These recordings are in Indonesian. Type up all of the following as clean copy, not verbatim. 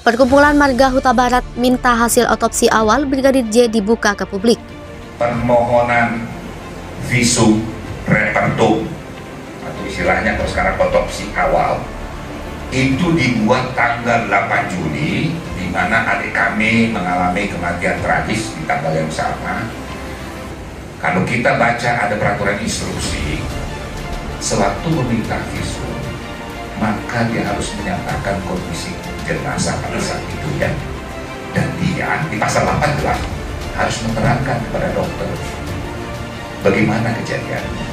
Perkumpulan Marga Huta Barat minta hasil otopsi awal Brigadir J dibuka ke publik. Permohonan visum repertum atau istilahnya kalau sekarang otopsi awal itu dibuat tanggal 8 Juli, di mana adik kami mengalami kematian tragis di tanggal yang sama. Kalau kita baca ada peraturan instruksi, sewaktu meminta visum maka dia harus menyatakan kondisi jenazah pada saat itu ya. Dan dia di pasal 8 jelas harus menerangkan kepada dokter bagaimana kejadiannya.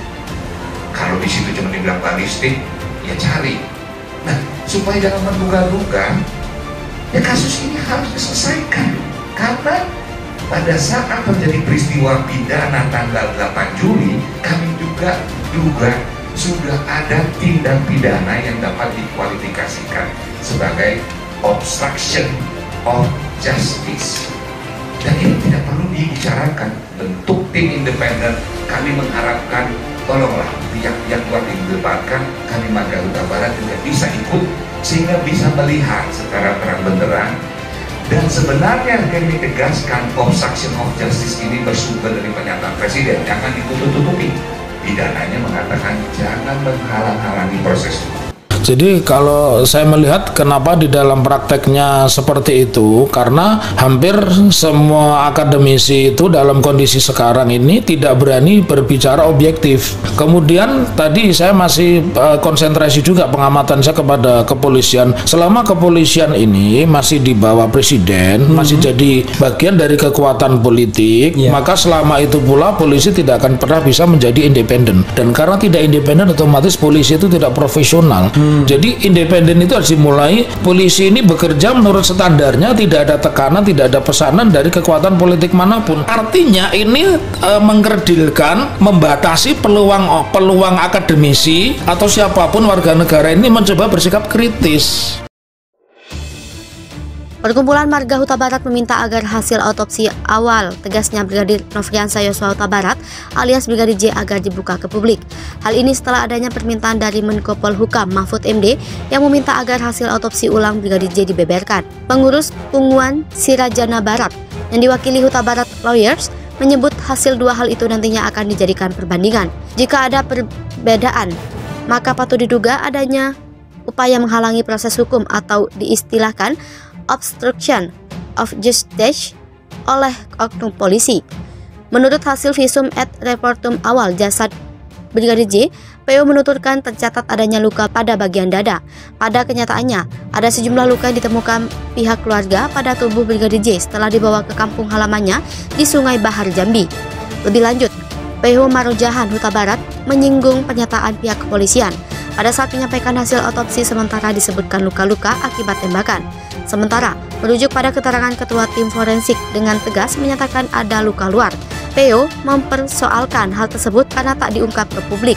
Kalau di situ cuma dibilang balistik, ya cari. Nah, supaya jangan menduga-duga, ya kasus ini harus diselesaikan. Karena pada saat terjadi peristiwa pidana tanggal 8 Juli, kami juga duga sudah ada tindak pidana yang dapat dikualifikasikan sebagai obstruction of justice. Dan ini tidak perlu dibicarakan. Bentuk tim independen, kami mengharapkan tolonglah pihak-pihak luar dilibatkan, kami Marga Huta Barat juga bisa ikut sehingga bisa melihat secara terang benderang. Dan sebenarnya kami tegaskan obstruction of justice ini bersumber dari pernyataan Presiden, jangan ditutup-tutupi. Pidananya mengatakan jangan menghalang-halangi proses hukum. Jadi kalau saya melihat kenapa di dalam prakteknya seperti itu, karena hampir semua akademisi itu dalam kondisi sekarang ini tidak berani berbicara objektif. Kemudian tadi saya masih konsentrasi juga pengamatan saya kepada kepolisian. Selama kepolisian ini masih di bawah presiden, masih jadi bagian dari kekuatan politik, maka selama itu pula polisi tidak akan pernah bisa menjadi independen. Dan karena tidak independen, otomatis polisi itu tidak profesional. Jadi independen itu harus dimulai, polisi ini bekerja menurut standarnya, tidak ada tekanan, tidak ada pesanan dari kekuatan politik manapun. Artinya ini mengkerdilkan, membatasi peluang akademisi atau siapapun warga negara ini mencoba bersikap kritis. Perkumpulan Marga Huta Barat meminta agar hasil otopsi awal, tegasnya Brigadir Nofriansah Yosua Huta Barat alias Brigadir J agar dibuka ke publik. Hal ini setelah adanya permintaan dari Menko Polhukam Mahfud MD yang meminta agar hasil otopsi ulang Brigadir J dibeberkan. Pengurus Punguan Sirajana Barat yang diwakili Huta Barat Lawyers menyebut hasil dua hal itu nantinya akan dijadikan perbandingan. Jika ada perbedaan, maka patut diduga adanya upaya menghalangi proses hukum atau diistilahkan obstruction of justice oleh oknum polisi. Menurut hasil visum et repertum awal jasad Brigadir J, PO menuturkan tercatat adanya luka pada bagian dada. Pada kenyataannya, ada sejumlah luka yang ditemukan pihak keluarga pada tubuh Brigadir J setelah dibawa ke kampung halamannya di Sungai Bahar, Jambi. Lebih lanjut, PO Marojahan Huta Barat menyinggung pernyataan pihak kepolisian. Pada saat menyampaikan hasil otopsi sementara disebutkan luka-luka akibat tembakan. Sementara, merujuk pada keterangan ketua tim forensik dengan tegas menyatakan ada luka luar. PO mempersoalkan hal tersebut karena tak diungkap ke publik.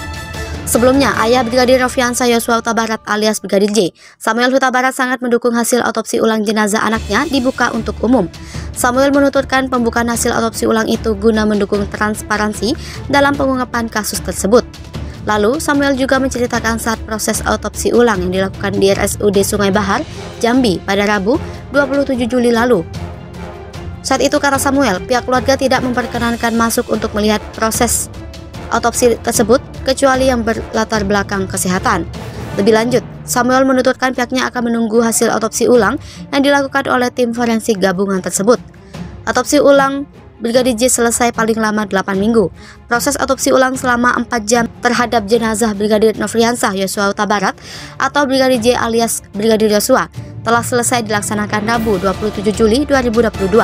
Sebelumnya, ayah Brigadir Nofriansah Yosua Huta Barat alias Brigadir J, Samuel Huta Barat sangat mendukung hasil otopsi ulang jenazah anaknya dibuka untuk umum. Samuel menuturkan pembukaan hasil otopsi ulang itu guna mendukung transparansi dalam pengungkapan kasus tersebut. Lalu, Samuel juga menceritakan saat proses autopsi ulang yang dilakukan di RSUD Sungai Bahar, Jambi pada Rabu 27 Juli lalu. Saat itu, kata Samuel, pihak keluarga tidak memperkenankan masuk untuk melihat proses autopsi tersebut kecuali yang berlatar belakang kesehatan. Lebih lanjut, Samuel menuturkan pihaknya akan menunggu hasil autopsi ulang yang dilakukan oleh tim forensik gabungan tersebut. Autopsi ulang Brigadir J selesai paling lama 8 minggu. Proses otopsi ulang selama 4 jam terhadap jenazah Brigadir Nofriansah Yosua Huta Barat atau Brigadir J alias Brigadir Yosua telah selesai dilaksanakan Rabu 27 Juli 2022.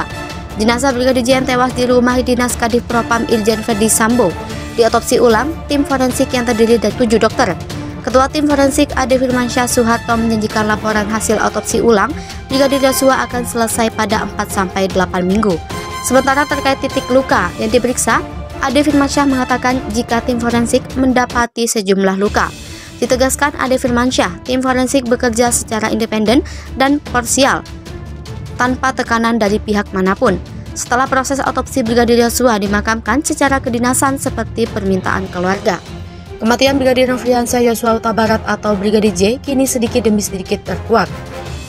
Jenazah Brigadir J yang tewas di rumah dinas Kadif Propam Irjen Verdi Sambo diotopsi ulang tim forensik yang terdiri dari 7 dokter. Ketua tim forensik Ade Firmansyah Suharto menjanjikan laporan hasil otopsi ulang Brigadir Yosua akan selesai pada 4-8 minggu. Sementara terkait titik luka yang diperiksa, Ade Firmansyah mengatakan jika tim forensik mendapati sejumlah luka. Ditegaskan Ade Firmansyah, tim forensik bekerja secara independen dan parsial, tanpa tekanan dari pihak manapun. Setelah proses otopsi Brigadir Yosua dimakamkan secara kedinasan seperti permintaan keluarga. Kematian Brigadir Nofriansah Yosua Huta Barat atau Brigadir J kini sedikit demi sedikit terkuak.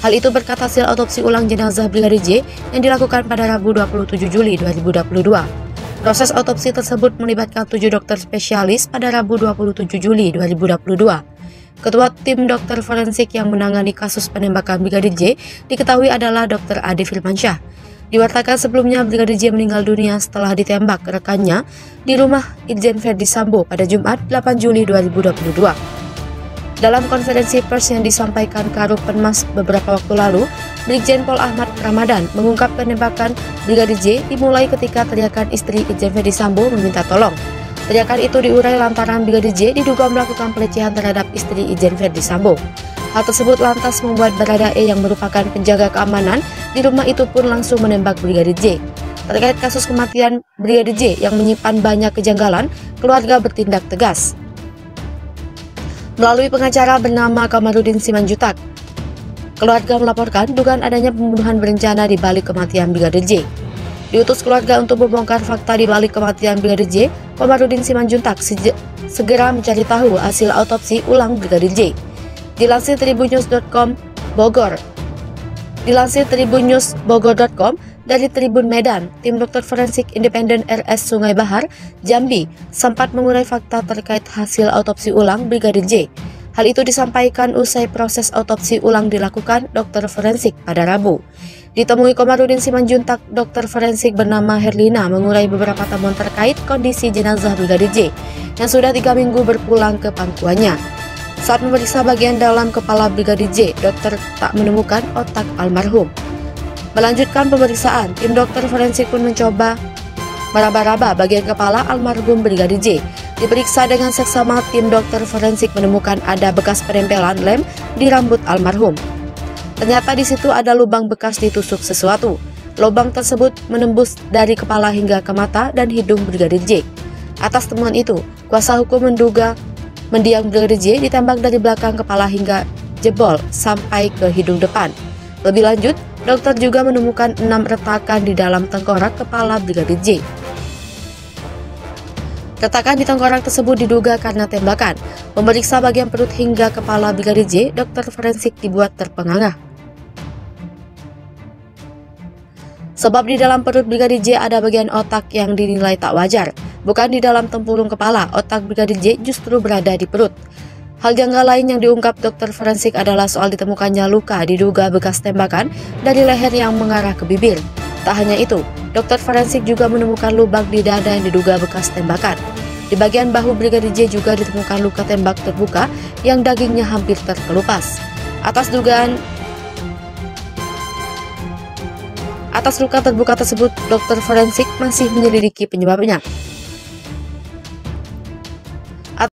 Hal itu berkat hasil otopsi ulang jenazah Brigadir J yang dilakukan pada Rabu 27 Juli 2022. Proses otopsi tersebut melibatkan 7 dokter spesialis pada Rabu 27 Juli 2022. Ketua tim dokter forensik yang menangani kasus penembakan Brigadir J diketahui adalah Dr. Ade Firmansyah. Diwartakan sebelumnya Brigadir J meninggal dunia setelah ditembak rekannya di rumah Irjen Verdi Sambo pada Jumat 8 Juli 2022. Dalam konferensi pers yang disampaikan Karuk Penmas beberapa waktu lalu, Brigjen Pol Ahmad Ramadan mengungkap penembakan Brigadir J dimulai ketika teriakan istri Irjen Verdi Sambo meminta tolong. Teriakan itu diurai lantaran Brigadir J diduga melakukan pelecehan terhadap istri Irjen Verdi Sambo. Hal tersebut lantas membuat Baradae yang merupakan penjaga keamanan di rumah itu pun langsung menembak Brigadir J. Terkait kasus kematian Brigadir J yang menyimpan banyak kejanggalan, keluarga bertindak tegas. Melalui pengacara bernama Kamarudin Simanjuntak, keluarga melaporkan dugaan adanya pembunuhan berencana di balik kematian Brigadir J. Diutus keluarga untuk membongkar fakta di balik kematian Brigadir J, Kamarudin Simanjuntak segera mencari tahu hasil autopsi ulang Brigadir J. Dilansir tribunnews.com Bogor. Dilansir tribunnews.bogor.com dari Tribun Medan, tim dokter forensik independen RS Sungai Bahar, Jambi, sempat mengurai fakta terkait hasil autopsi ulang Brigadir J. Hal itu disampaikan usai proses autopsi ulang dilakukan dokter forensik pada Rabu. Ditemui Kamarudin Simanjuntak, dokter forensik bernama Herlina mengurai beberapa temuan terkait kondisi jenazah Brigadir J yang sudah 3 minggu berpulang ke pangkuannya. Saat memeriksa bagian dalam kepala Brigadir J, dokter tak menemukan otak almarhum. Melanjutkan pemeriksaan, tim dokter forensik pun mencoba meraba-raba bagian kepala almarhum Brigadir J. Diperiksa dengan seksama, tim dokter forensik menemukan ada bekas penempelan lem di rambut almarhum. Ternyata di situ ada lubang bekas ditusuk sesuatu. Lubang tersebut menembus dari kepala hingga ke mata dan hidung Brigadir J. Atas temuan itu, kuasa hukum menduga mendiang Brigadir J ditembak dari belakang kepala hingga jebol sampai ke hidung depan. Lebih lanjut, dokter juga menemukan 6 retakan di dalam tengkorak kepala Brigadir J. Retakan di tengkorak tersebut diduga karena tembakan. Memeriksa bagian perut hingga kepala Brigadir J, dokter forensik dibuat terpengah. Sebab di dalam perut Brigadir J ada bagian otak yang dinilai tak wajar. Bukan di dalam tempurung kepala, otak Brigadir J justru berada di perut. Hal janggal lain yang diungkap dokter forensik adalah soal ditemukannya luka diduga bekas tembakan dari leher yang mengarah ke bibir. Tak hanya itu, dokter forensik juga menemukan lubang di dada yang diduga bekas tembakan. Di bagian bahu Brigadir J juga ditemukan luka tembak terbuka yang dagingnya hampir terkelupas. Atas luka terbuka tersebut, dokter forensik masih menyelidiki penyebabnya.